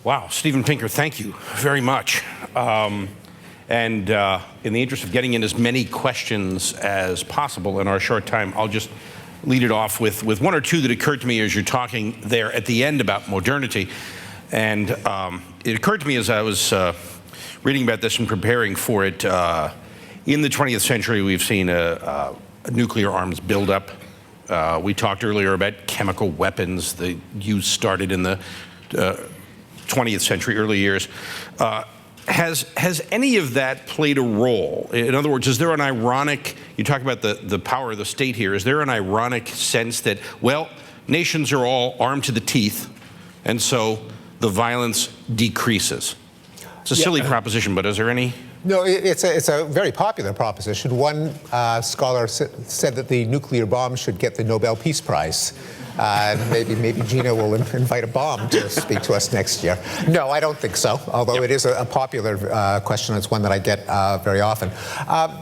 Wow, Steven Pinker, thank you very much. In the interest of getting in as many questions as possible in our short time, I'll just lead it off with one or two that occurred to me as you're talking there at the end about modernity. And it occurred to me as I was reading about this and preparing for it, in the 20th century, we've seen a nuclear arms buildup. We talked earlier about chemical weapons. The use started in the 20th century, early years. Has any of that played a role? In other words, is there an ironic, you talk about the power of the state here, is there an ironic sense that, well, nations are all armed to the teeth, and so the violence decreases? It's a silly proposition, but is there any? No, it's a very popular proposition. One scholar said that the nuclear bomb should get the Nobel Peace Prize. Maybe Gina will invite a bomb to speak to us next year. No, I don't think so, although it is a popular question. It's one that I get very often.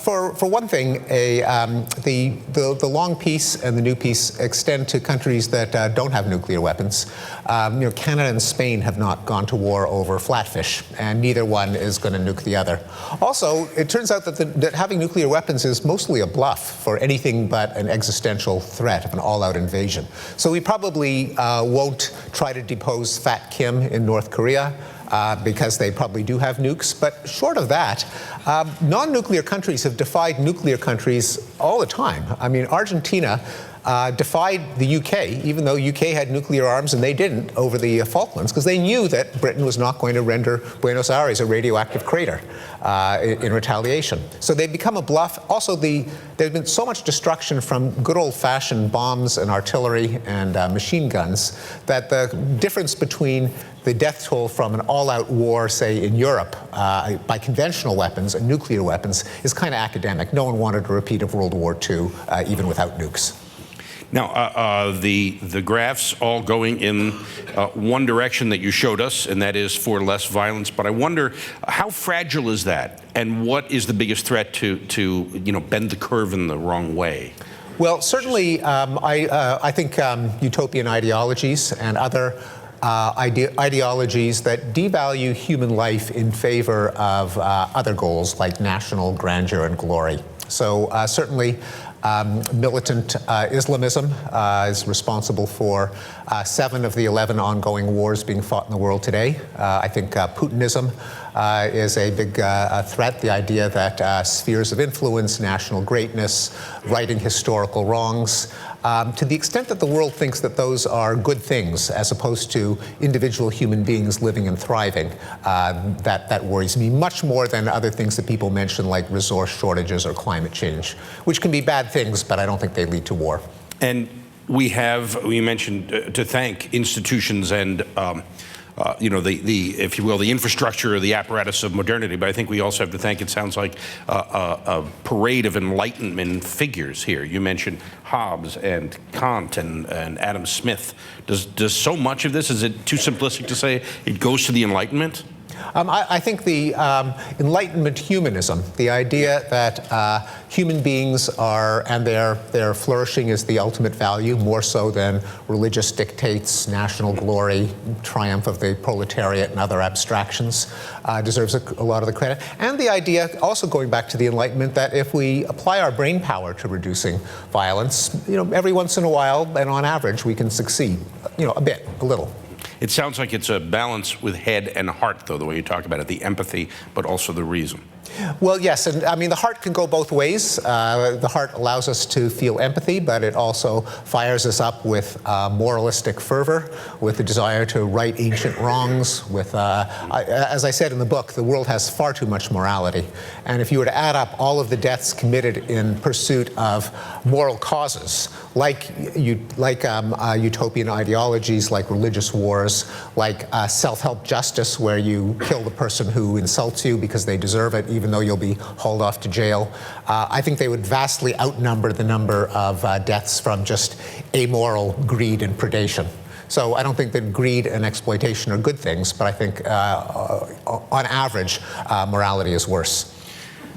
For one thing, the long peace and the new peace extend to countries that don't have nuclear weapons. Canada and Spain have not gone to war over flatfish, and neither one is going to nuke the other. Also, it turns out that having nuclear weapons is mostly a bluff for anything but an existential threat of an all-out invasion. So we probably won't try to depose Fat Kim in North Korea because they probably do have nukes. But short of that, non-nuclear countries have defied nuclear countries all the time. I mean, Argentina defied the UK, even though UK had nuclear arms and they didn't, over the Falklands, because they knew that Britain was not going to render Buenos Aires a radioactive crater in retaliation. So they've become a bluff. Also, there's been so much destruction from good old-fashioned bombs and artillery and machine guns that the difference between the death toll from an all-out war, say, in Europe, by conventional weapons and nuclear weapons is kind of academic. No one wanted a repeat of World War II, even without nukes. Now, the graphs all going in one direction that you showed us, and that is for less violence. But I wonder, how fragile is that, and what is the biggest threat to bend the curve in the wrong way? Well, certainly, I think utopian ideologies and other ideologies that devalue human life in favor of other goals like national grandeur and glory. So certainly, militant Islamism is responsible for 7 of the 11 ongoing wars being fought in the world today. I think Putinism is a big threat, the idea that spheres of influence, national greatness, righting historical wrongs, to the extent that the world thinks that those are good things as opposed to individual human beings living and thriving, that worries me much more than other things that people mention like resource shortages or climate change, which can be bad things, but I don't think they lead to war. And we mentioned to thank institutions and if you will, the infrastructure or the apparatus of modernity, but I think we also have to thank, it sounds like, a parade of Enlightenment figures here. You mentioned Hobbes and Kant and Adam Smith. Does so much of this, is it too simplistic to say it goes to the Enlightenment? I think the Enlightenment humanism, the idea that human beings are, and their flourishing is the ultimate value, more so than religious dictates, national glory, triumph of the proletariat and other abstractions, deserves a lot of the credit. And the idea, also going back to the Enlightenment, that if we apply our brain power to reducing violence, every once in a while, and on average, we can succeed, a little. It sounds like it's a balance with head and heart, though, the way you talk about it, the empathy, but also the reason. Well, yes, and I mean, the heart can go both ways. The heart allows us to feel empathy, but it also fires us up with moralistic fervor, with the desire to right ancient wrongs, with, as I said in the book, the world has far too much morality. And if you were to add up all of the deaths committed in pursuit of moral causes, like utopian ideologies, like religious wars, like self-help justice, where you kill the person who insults you because they deserve it, even though you'll be hauled off to jail, I think they would vastly outnumber the number of deaths from just amoral greed and predation. So I don't think that greed and exploitation are good things, but I think on average, morality is worse.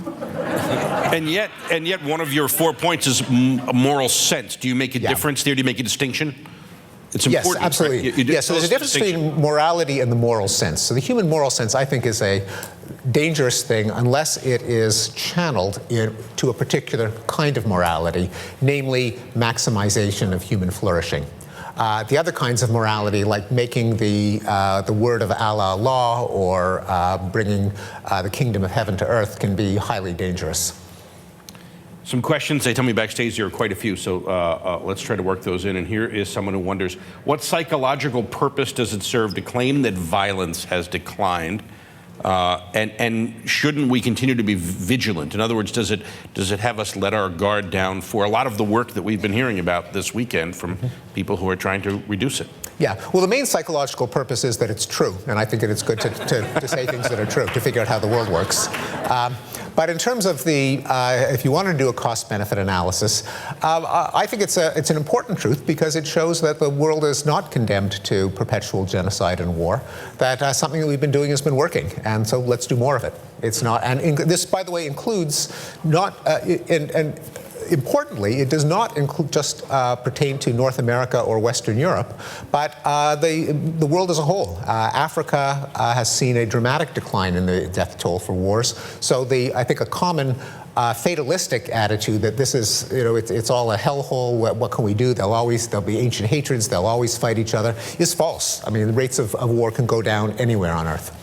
And yet one of your 4 points is moral sense. Do you make a difference there? Do you make a distinction? It's important. Yes, absolutely. Right? Yes, so there's a difference between morality and the moral sense. So the human moral sense, I think, is a dangerous thing unless it is channeled to a particular kind of morality, namely maximization of human flourishing. The other kinds of morality, like making the word of Allah law or bringing the kingdom of heaven to earth, can be highly dangerous. Some questions. They tell me backstage there are quite a few, so let's try to work those in. And here is someone who wonders, what psychological purpose does it serve to claim that violence has declined? And shouldn't we continue to be vigilant? In other words, does it have us let our guard down for a lot of the work that we've been hearing about this weekend from people who are trying to reduce it? Yeah, well, the main psychological purpose is that it's true, and I think that it's good to say things that are true, to figure out how the world works. But in terms of if you want to do a cost-benefit analysis, I think it's an important truth because it shows that the world is not condemned to perpetual genocide and war, that something that we've been doing has been working, and so let's do more of it. It's not, and this, by the way, includes not, importantly, it does not just pertain to North America or Western Europe, but the world as a whole. Africa has seen a dramatic decline in the death toll for wars. So I think a common fatalistic attitude that this is, it's all a hellhole, what can we do? There'll be ancient hatreds, they'll always fight each other, is false. I mean, the rates of war can go down anywhere on Earth.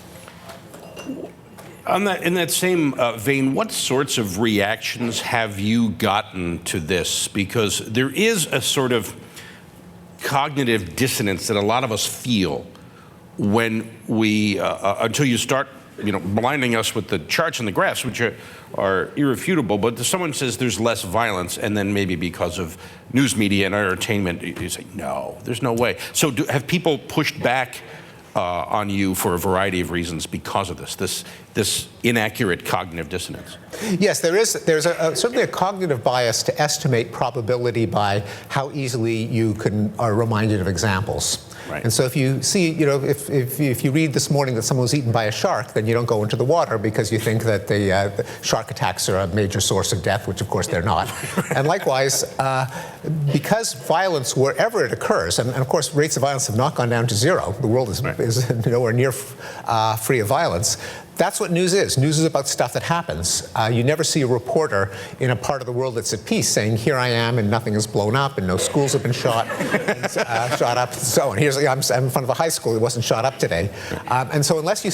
In that same vein, what sorts of reactions have you gotten to this? Because there is a sort of cognitive dissonance that a lot of us feel when we, until you start, blinding us with the charts and the graphs, which are irrefutable, but someone says there's less violence, and then maybe because of news media and entertainment, you say, no, there's no way. So have people pushed back on you for a variety of reasons because of this inaccurate cognitive dissonance? Yes, there's certainly a cognitive bias to estimate probability by how easily you are reminded of examples. Right. And so if you see, if you read this morning that someone was eaten by a shark, then you don't go into the water because you think that the shark attacks are a major source of death, which of course they're not. And likewise, because violence, wherever it occurs, and of course rates of violence have not gone down to zero, the world is nowhere near free of violence. That's what news is. News is about stuff that happens. You never see a reporter in a part of the world that's at peace saying, here I am, and nothing is blown up, and no schools have been shot up, and so on. I'm in front of a high school that wasn't shot up today. And so unless you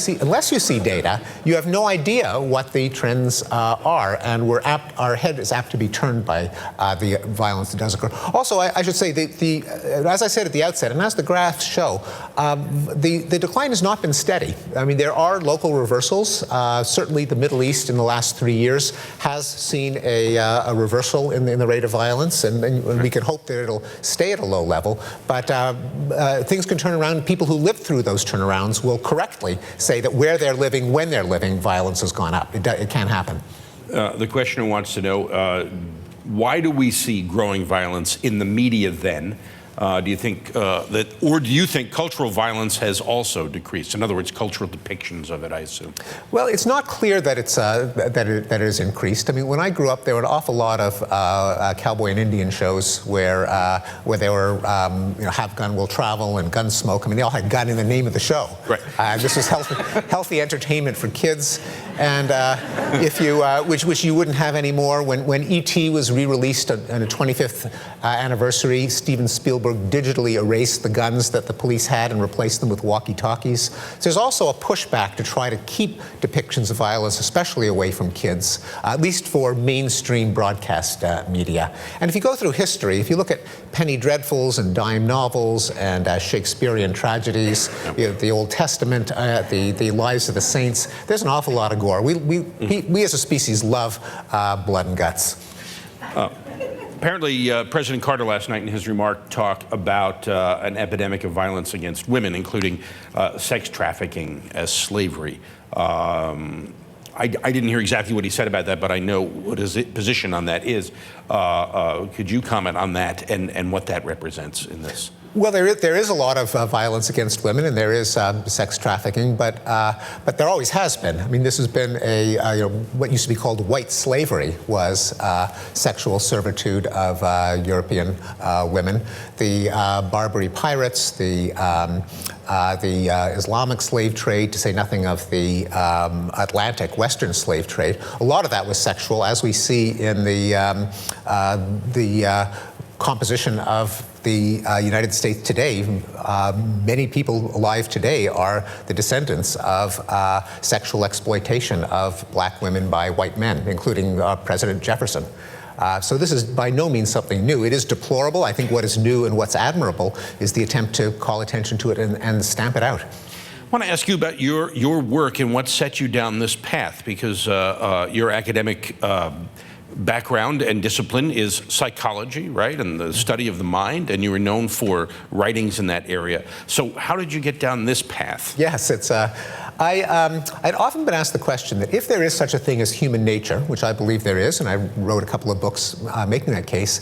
see data, you have no idea what the trends are, and our head is apt to be turned by the violence that does occur. Also, I should say, as I said at the outset, and as the graphs show, the decline has not been steady. I mean, there are local reversals. Certainly the Middle East in the last 3 years has seen a reversal in the rate of violence, and we can hope that it'll stay at a low level. But things can turn around. People who live through those turnarounds will correctly say that where they're living, when they're living, violence has gone up. It can happen. The questioner wants to know, why do we see growing violence in the media then? Do you think or do you think cultural violence has also decreased? In other words, cultural depictions of it, I assume. Well, it's not clear that it has increased. I mean, when I grew up, there were an awful lot of cowboy and Indian shows where they were, have gun will travel and Gunsmoke. I mean, they all had gun in the name of the show. Right. This was healthy entertainment for kids, and which you wouldn't have anymore. When E.T. was re-released on a 25th anniversary, Steven Spielberg digitally erased the guns that the police had and replaced them with walkie-talkies. So there's also a pushback to try to keep depictions of violence, especially away from kids, at least for mainstream broadcast media. And if you go through history, if you look at penny dreadfuls and dime novels and Shakespearean tragedies, the Old Testament, the lives of the saints, there's an awful lot of gore. We as a species love blood and guts. Apparently, President Carter last night in his remark talked about an epidemic of violence against women, including sex trafficking as slavery. I didn't hear exactly what he said about that, but I know what his position on that is. Could you comment on that and what that represents in this? Well, there is a lot of violence against women, and there is sex trafficking, but there always has been. I mean, this has been what used to be called white slavery was sexual servitude of European women. The Barbary pirates, the Islamic slave trade, to say nothing of the Atlantic Western slave trade. A lot of that was sexual, as we see in the composition of the United States today. Many people alive today are the descendants of sexual exploitation of black women by white men, including President Jefferson. So this is by no means something new. It is deplorable. I think what is new and what's admirable is the attempt to call attention to it and stamp it out. I want to ask you about your work and what set you down this path, because your academic background and discipline is psychology, right, and the study of the mind, and you were known for writings in that area. So how did you get down this path? Yes, I'd often been asked the question that if there is such a thing as human nature, which I believe there is, and I wrote a couple of books making that case,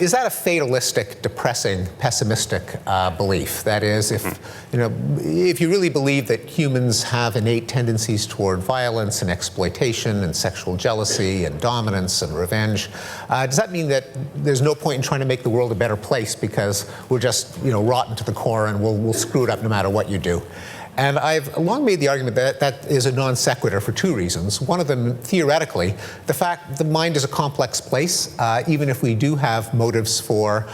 is that a fatalistic, depressing, pessimistic belief? That is, if you really believe that humans have innate tendencies toward violence and exploitation and sexual jealousy and dominance and revenge, does that mean that there's no point in trying to make the world a better place because we're just rotten to the core and we'll screw it up no matter what you do? And I've long made the argument that that is a non sequitur for two reasons. One of them, theoretically, the fact the mind is a complex place. Even if we do have motives for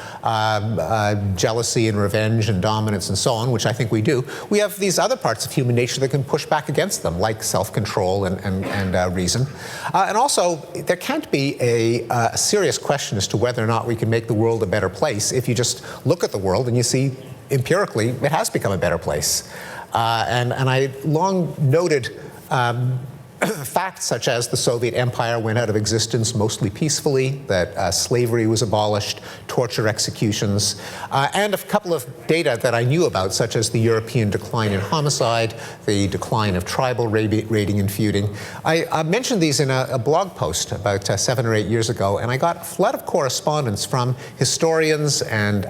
jealousy and revenge and dominance and so on, which I think we do, we have these other parts of human nature that can push back against them, like self-control and reason. And also, there can't be a serious question as to whether or not we can make the world a better place if you just look at the world and you see empirically it has become a better place. And I long noted facts such as the Soviet Empire went out of existence mostly peacefully, that slavery was abolished, torture executions, and a couple of data that I knew about, such as the European decline in homicide, the decline of tribal raiding and feuding. I mentioned these in a blog post about 7 or 8 years ago, and I got a flood of correspondence from historians and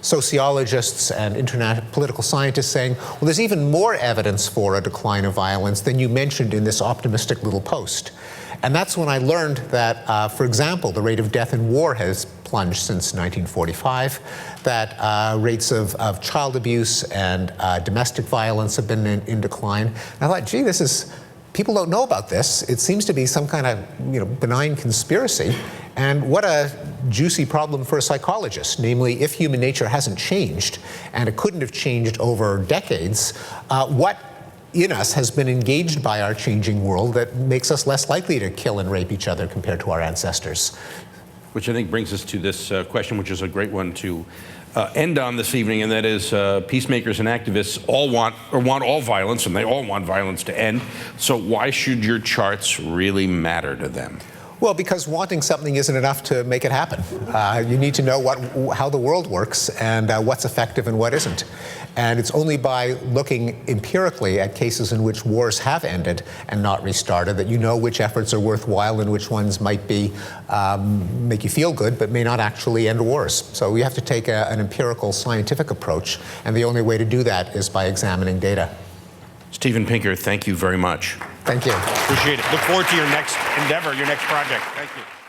sociologists and political scientists saying, well, there's even more evidence for a decline of violence than you mentioned in this optimistic little post. And that's when I learned that, for example, the rate of death in war has plunged since 1945, that rates of child abuse and domestic violence have been in decline. And I thought, gee, people don't know about this. It seems to be some kind of benign conspiracy. And what a juicy problem for a psychologist, namely, if human nature hasn't changed, and it couldn't have changed over decades, what in us has been engaged by our changing world that makes us less likely to kill and rape each other compared to our ancestors? Which I think brings us to this question, which is a great one to end on this evening, and that is peacemakers and activists all want all violence, and they all want violence to end. So why should your charts really matter to them? Well, because wanting something isn't enough to make it happen. You need to know how the world works and what's effective and what isn't. And it's only by looking empirically at cases in which wars have ended and not restarted that you know which efforts are worthwhile and which ones might be make you feel good but may not actually end wars. So we have to take an empirical scientific approach, and the only way to do that is by examining data. Steven Pinker, thank you very much. Thank you. Appreciate it. Look forward to your next endeavor, your next project. Thank you.